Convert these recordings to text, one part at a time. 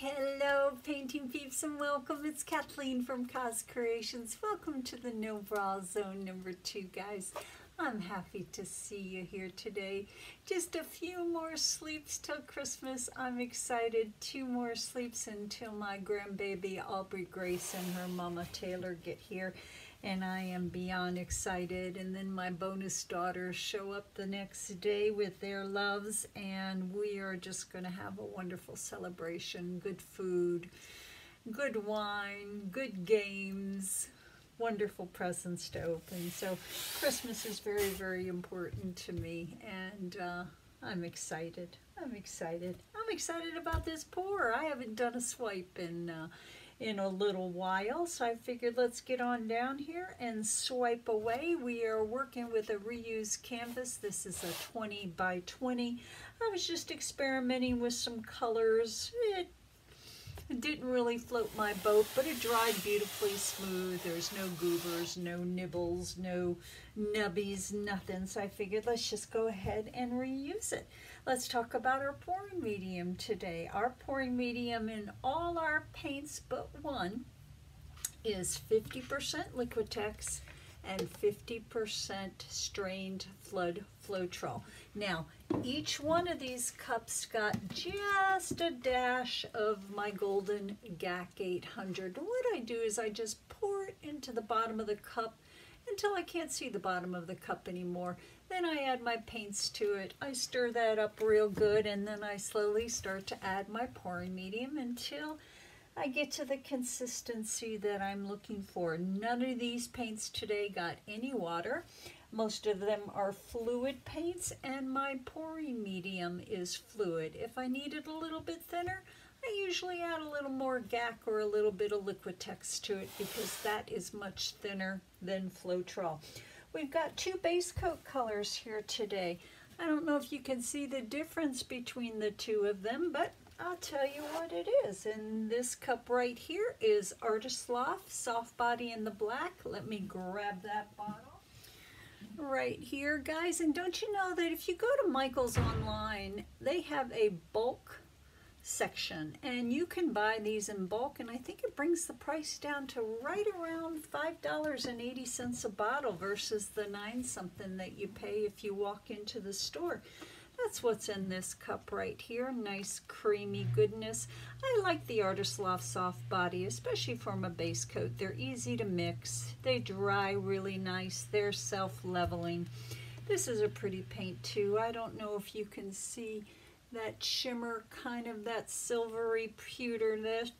Hello painting peeps and welcome. It's Kathleen from COZ Creations. Welcome to the No Bra Zone number 2, guys. I'm happy to see you here today. Just a few more sleeps till Christmas. I'm excited. 2 more sleeps until my grandbaby Aubrey Grace and her mama Taylor get here. And I am beyond excited. And then my bonus daughters show up the next day with their loves, and we are just going to have a wonderful celebration. Good food, good wine, good games, wonderful presents to open. So Christmas is very, very important to me, and I'm excited. I'm excited about this pour. I haven't done a swipe in a little while, so I figured let's get on down here and swipe away. We are working with a reused canvas. This is a 20 by 20. I was just experimenting with some colors. It didn't really float my boat, but it dried beautifully smooth. There's no goobers, no nibbles, no nubbies, nothing. So I figured let's just go ahead and reuse it. Let's talk about our pouring medium today. Our pouring medium in all our paints but one is 50% Liquitex and 50% strained Floetrol. Now, each one of these cups got just a dash of my golden GAC 800. And what I do is I just pour it into the bottom of the cup until I can't see the bottom of the cup anymore. Then I add my paints to it. I stir that up real good, and then I slowly start to add my pouring medium until I get to the consistency that I'm looking for. None of these paints today got any water. Most of them are fluid paints, and my pouring medium is fluid. If I need it a little bit thinner, I usually add a little more GAC or a little bit of Liquitex to it because that is much thinner than Floetrol. We've got 2 base coat colors here today. I don't know if you can see the difference between the 2 of them, but I'll tell you what it is. And this cup right here is Artist Loft Soft Body in the black. Let me grab that bottle right here, guys. And don't you know that if you go to Michael's online, they have a bulk section, and you can buy these in bulk, and I think it brings the price down to right around $5.80 a bottle versus the 9 something that you pay if you walk into the store. That's what's in this cup right here. Nice creamy goodness. I like the Artist Loft Soft Body, especially from a base coat. They're easy to mix. They dry really nice. They're self-leveling. This is a pretty paint too. I don't know if you can see that shimmer, kind of that silvery pewterness.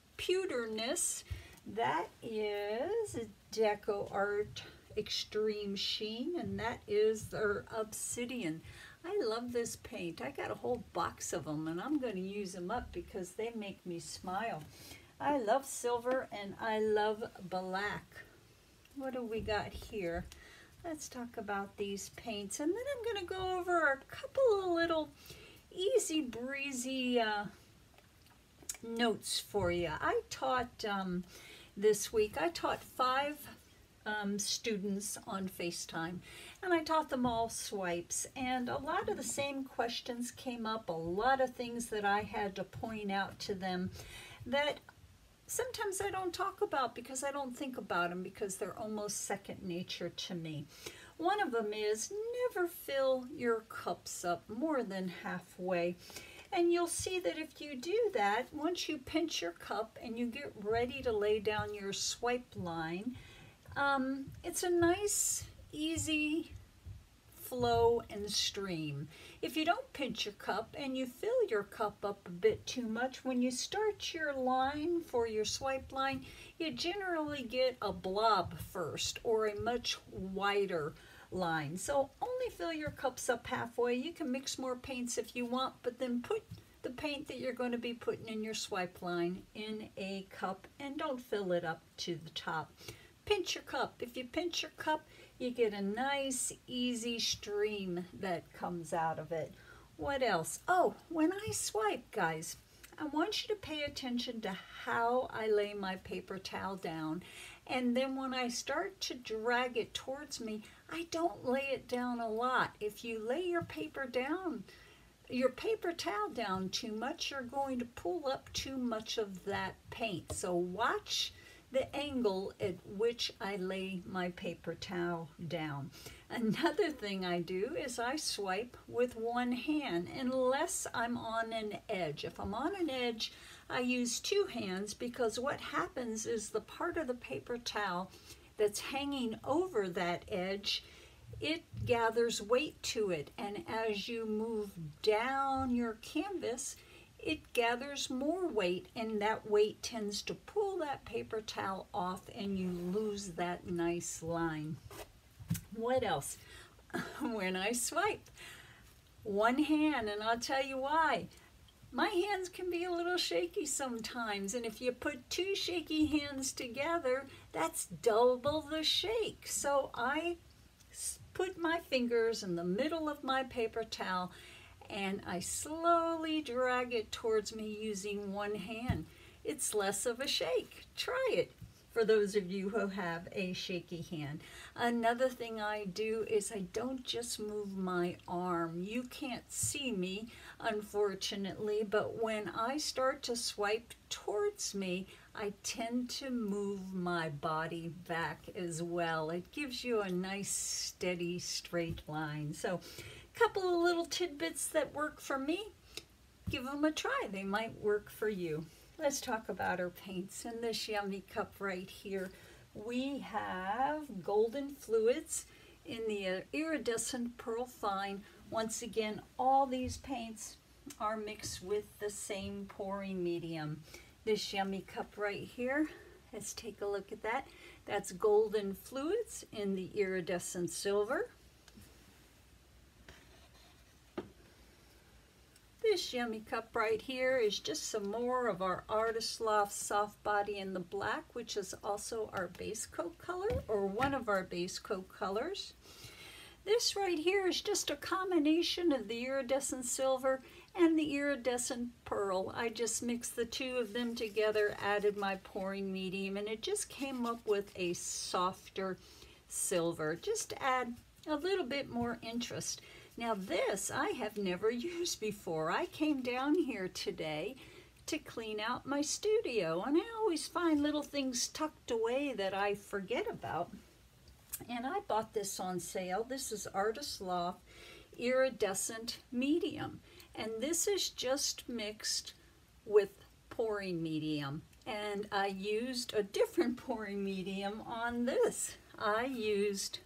That is DecoArt Extreme Sheen, and that is their Obsidian. I love this paint. I got a whole box of them, and I'm going to use them up because they make me smile. I love silver and I love black. What do we got here? Let's talk about these paints, and then I'm going to go over a couple of little easy breezy notes for you. I taught this week, I taught 5 students on FaceTime, and I taught them all swipes, and a lot of the same questions came up, a lot of things that I had to point out to them that sometimes I don't talk about because I don't think about them because they're almost second nature to me. One of them is never fill your cups up more than halfway. And you'll see that if you do that, once you pinch your cup and you get ready to lay down your swipe line, it's a nice, easy flow and stream. If you don't pinch your cup and you fill your cup up a bit too much, when you start your line for your swipe line, you generally get a blob first or a much wider line. So only fill your cups up halfway. You can mix more paints if you want, but then put the paint that you're going to be putting in your swipe line in a cup and don't fill it up to the top. Pinch your cup. If you pinch your cup, you get a nice easy stream that comes out of it. What else? Oh, when I swipe, guys, I want you to pay attention to how I lay my paper towel down. And then when I start to drag it towards me, I don't lay it down a lot. If you lay your paper down your paper towel down too much, you're going to pull up too much of that paint. So watch the angle at which I lay my paper towel down. Another thing I do is I swipe with one hand unless I'm on an edge. If I'm on an edge, I use two hands, because what happens is the part of the paper towel that's hanging over that edge, it gathers weight to it, and as you move down your canvas, it gathers more weight, and that weight tends to pull that paper towel off and you lose that nice line. What else? When I swipe, one hand, and I'll tell you why. My hands can be a little shaky sometimes, and if you put two shaky hands together, that's double the shake. So I put my fingers in the middle of my paper towel and I slowly drag it towards me using one hand. It's less of a shake. Try it for those of you who have a shaky hand. Another thing I do is I don't just move my arm. You can't see me, unfortunately, but when I start to swipe towards me, I tend to move my body back as well. It gives you a nice, steady, straight line. So, a couple of little tidbits that work for me, give them a try. They might work for you. Let's talk about our paints. In this yummy cup right here, we have golden fluids in the iridescent pearl fine. Once again, all these paints are mixed with the same pouring medium. This yummy cup right here, let's take a look at that. That's golden fluids in the iridescent silver. This yummy cup right here is just some more of our Artist Loft Soft Body in the black, which is also our base coat color, or one of our base coat colors. This right here is just a combination of the iridescent silver and the iridescent pearl. I just mixed the two of them together, added my pouring medium, and it just came up with a softer silver. Just to add a little bit more interest. Now this I have never used before. I came down here today to clean out my studio, and I always find little things tucked away that I forget about. And I bought this on sale. This is Artist Loft Iridescent Medium, and this is just mixed with pouring medium. And I used a different pouring medium on this. I used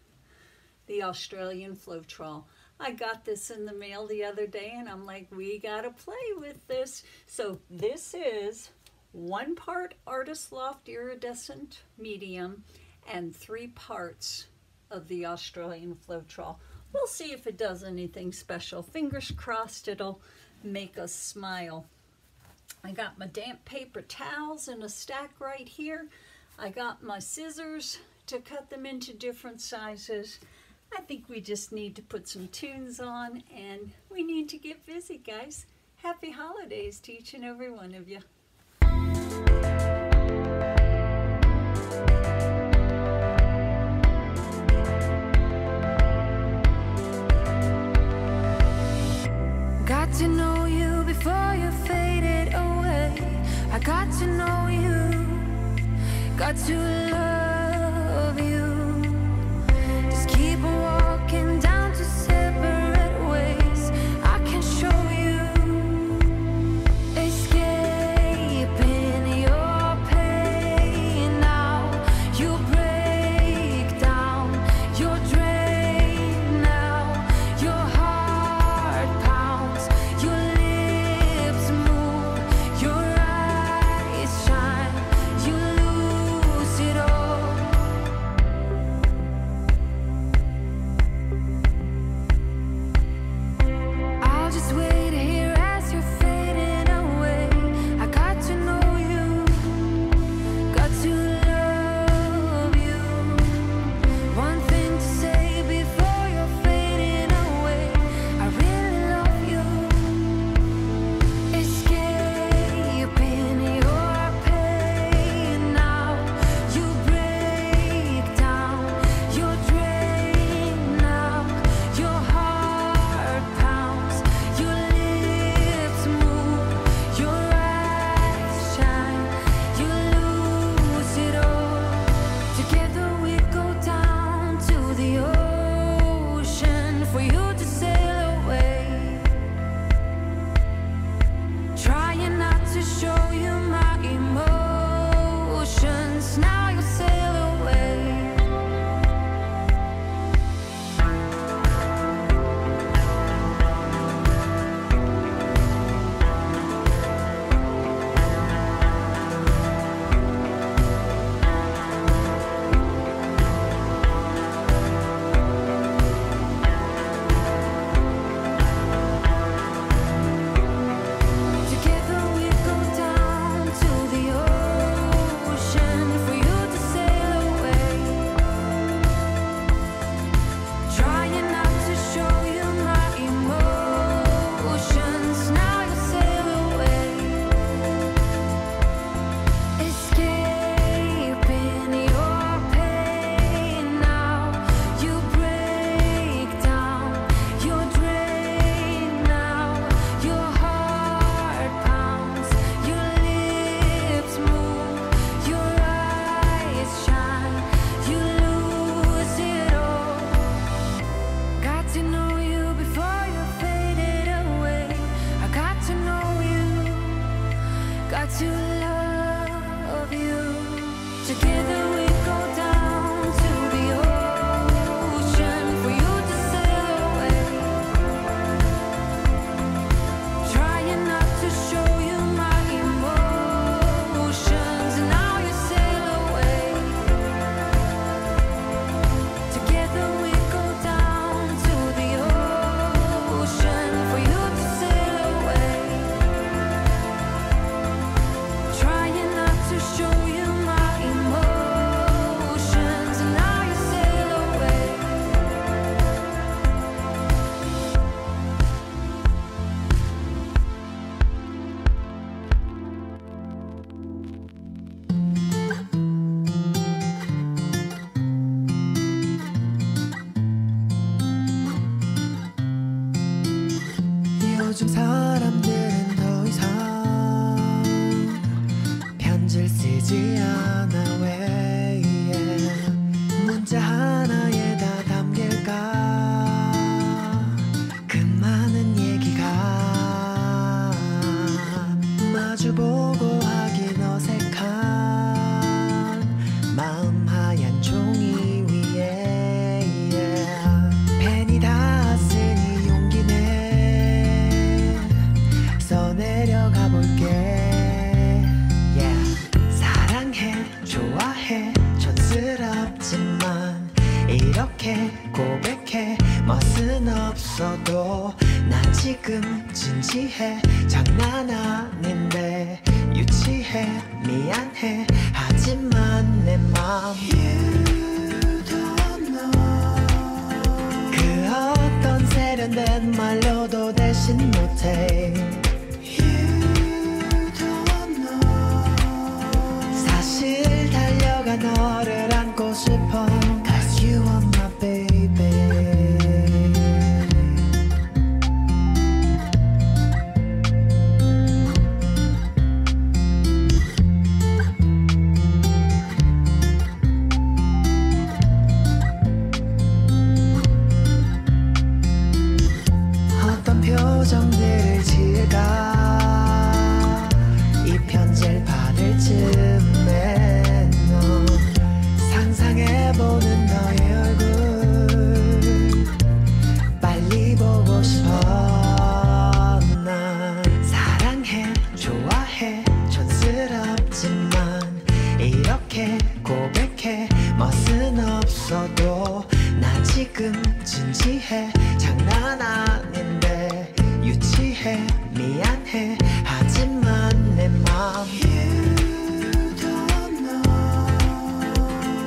the Australian Floetrol. I got this in the mail the other day, and I'm like, we gotta play with this. So this is 1 part Artist Loft Iridescent Medium and 3 parts of the Australian Floetrol. We'll see if it does anything special. Fingers crossed it'll make us smile. I got my damp paper towels in a stack right here. I got my scissors to cut them into different sizes. I think we just need to put some tunes on, and we need to get busy, guys. Happy holidays to each and every one of you. Got to know you before you faded away. I got to know you, got to love you. Just keep walking down to separate ways. I can show you, escaping your pain now. You break down, you're drained now. Your heart pounds, your lips move, your eyes shine. You lose it all. 요즘 사람들은 더 이상 편지를 쓰지 않아. 왜 문자 하나에 다 담길까 그 많은 얘기가. 마주보고 하긴 어색한 마음 하얀 종이 위에 펜이 닿았으니 용기내 써내려가 볼게. 사랑해 좋아해 촌스럽지만 이렇게 고백해 멋은 없어도 나 지금 진지해. 장난 아닌데 유치해 미안해 하지만 내 맘 그 어떤 세련된 말로도 대신 못해. 사실 달려가 너를 안고 싶어. Cause you are my baby. 어떤 표정들을 지을까 이 편지를 받을 즈음에 넌 상상해보는 너의 얼굴 빨리 보고 싶어. 난 사랑해 좋아해 촌스럽지만 이렇게 고백해 멋은 없어도 나 지금 진지해. 장난 아닌데 유치해 미안해 하지만 내 맘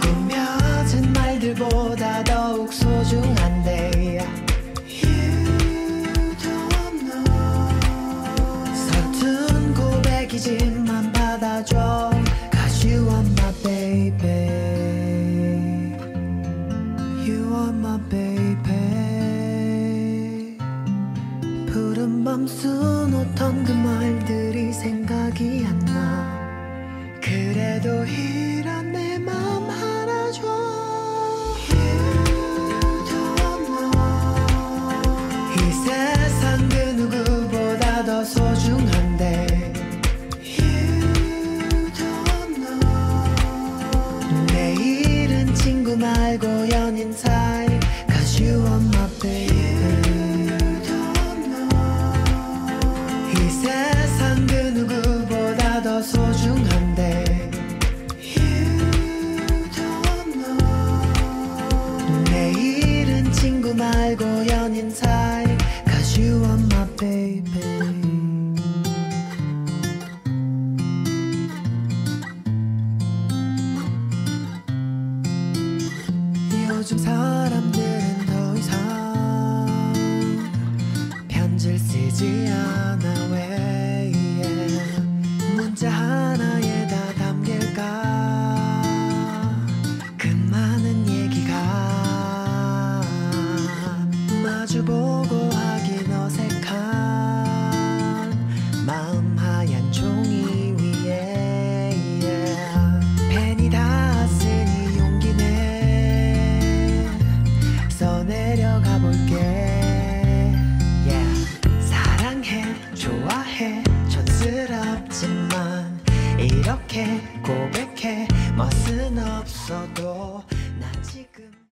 꾸며진 말들보다 더욱 소중한데. 서툰 고백이지만 받아줘. Cause you are my baby. You are my baby. 푸른 밤 수놓던 그 말들이 생각이 안 나. 그래도 이런 내 맘 하나 줘. 이 세상 그 누구보다 더 소중한데. 내일은 친구 말고 연인 사이. Cause you are my baby. 이 세상 그 누구보다 더 소중한데. 내일은 친구 말고 연인 사이. Cause you are my baby. 요즘 사람들은 더 이상 편지를 쓰지 않아. 왜 문자 하나에 다 담길까 그 많은 얘기가. 마주보고